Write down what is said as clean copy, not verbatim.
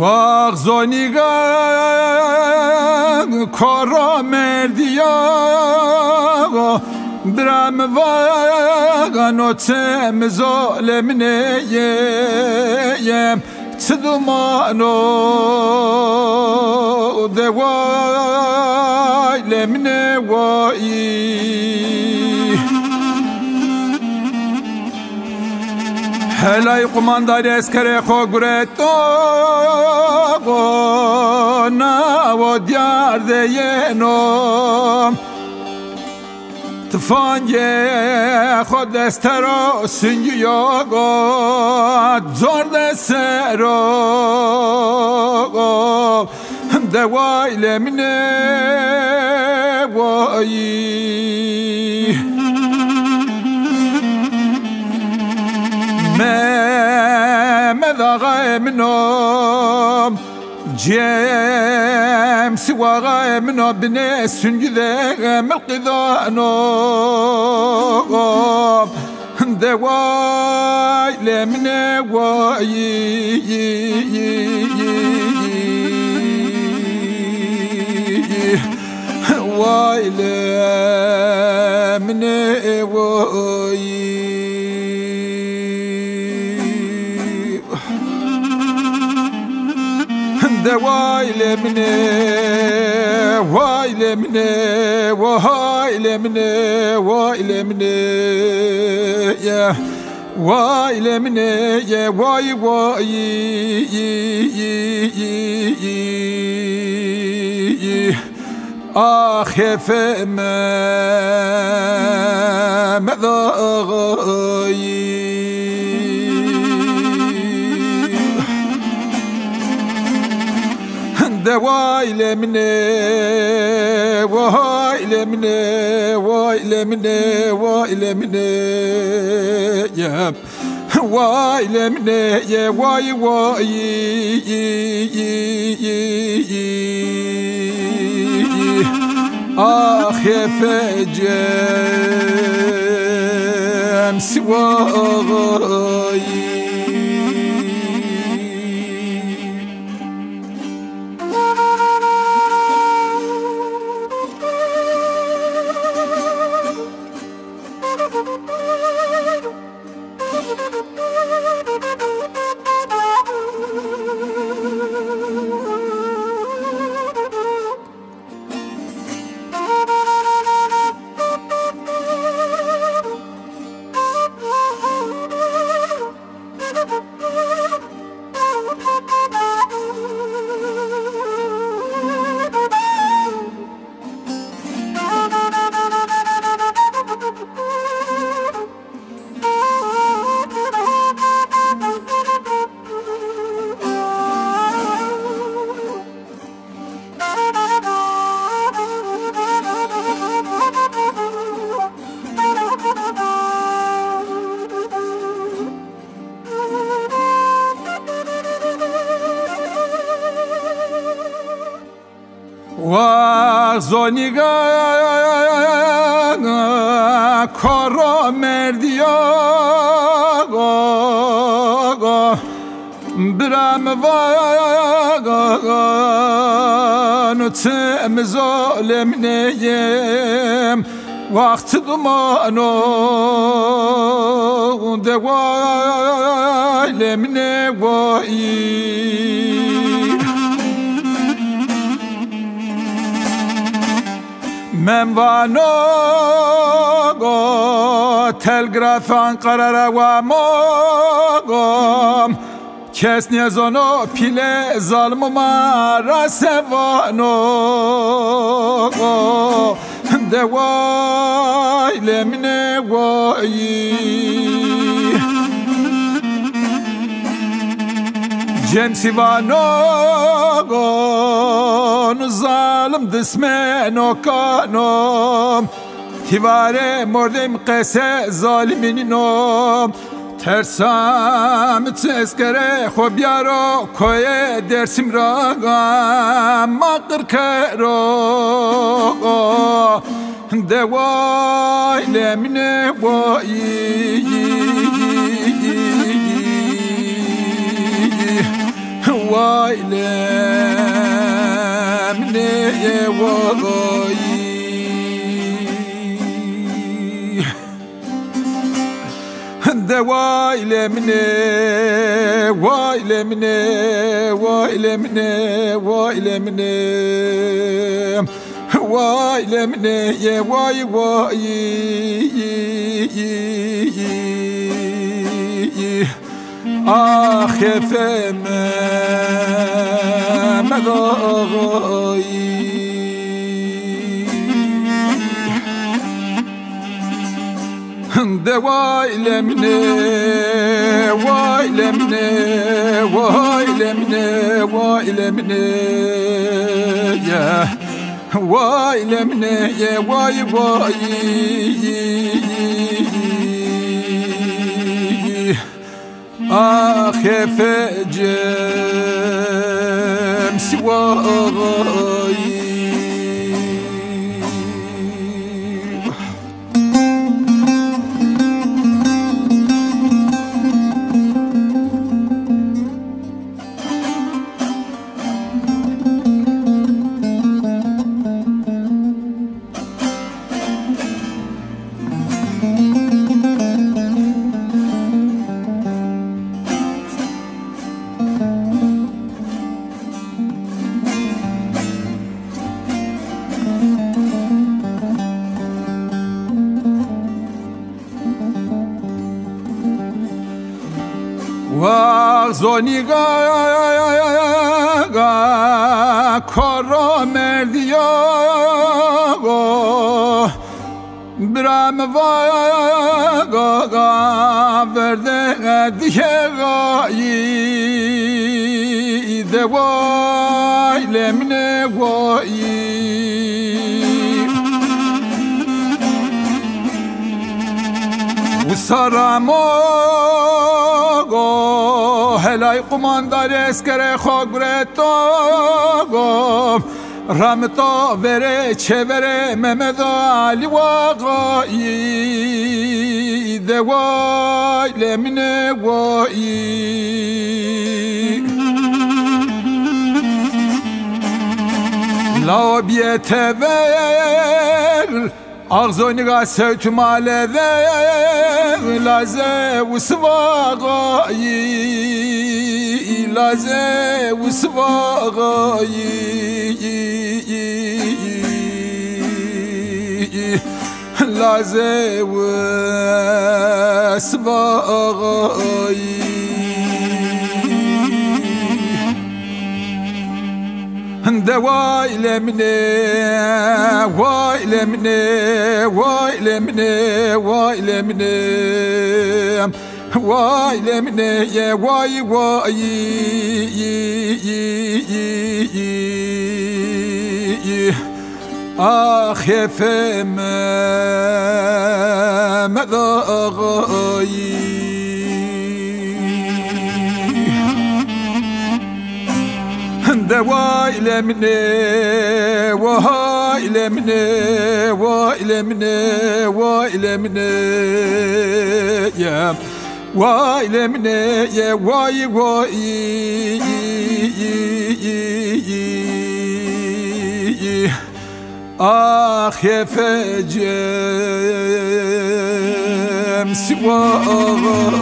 واغزونیگان کارا مردیا برام واغن و تم ظالم نیم تدمانو دوای لمن وایی هلای قماندار اسکر خو گرتو نه و دیار دینم تفانگ خود دسترو سنگیا گاد زور دسترو دوای لمنه وایی مذاغ منهم جيم سواغ منهم بناس سنجذا ملقذانهم دواي لمن واي لمن وايل مني وايل مني وايل مني وايل مني يا وايل مني يا واي واي اخف ما مضاي وايل مني وايل مني وايل مني وايل مني يا وايل مني يا واي واي اخف جام سواي واغزونیگان کارا مردیا برام واغن و تم ظالم نیم وقت دمانو دوای لمن وایی من وانو تلگراف انقره و ماگم کس نیزانو پیل ظالم مرا سوانو دوای لمن وایی sivanon zalim dismen o kanom Tivare mordem qese zalimin nom Tersam teskere khobyaro koye dersim raga maqr kero Deway lemne wayi Way lemne wayi Deway lemne way lemne way lemne way lemne Vay lemne ye vay vay Ah efeme meday De vay lemne vay lemne vay lemne vay lemne yeah Vay lemne ye vay vay Ah efecem sivay Zoniga kara merdiya Bram vaga verde dikegayi De vay lemne vayi Usaramo Helay kumandar eskere khogreto Ramto vere çevere Mehmet Ali vagayi De vay lemine vayi La biyete ver Ağzoniga sevtümale ver Laze usvagayi Laze usvagayi Laze usvagayi De vay lemne vay lemne vay lemne vay lemne vay lemne ye vay vay Ah efeme meday De vay lemne vay lemne vay lemne vay lemne ya vay lemne ye vay vay Ah efecem sivay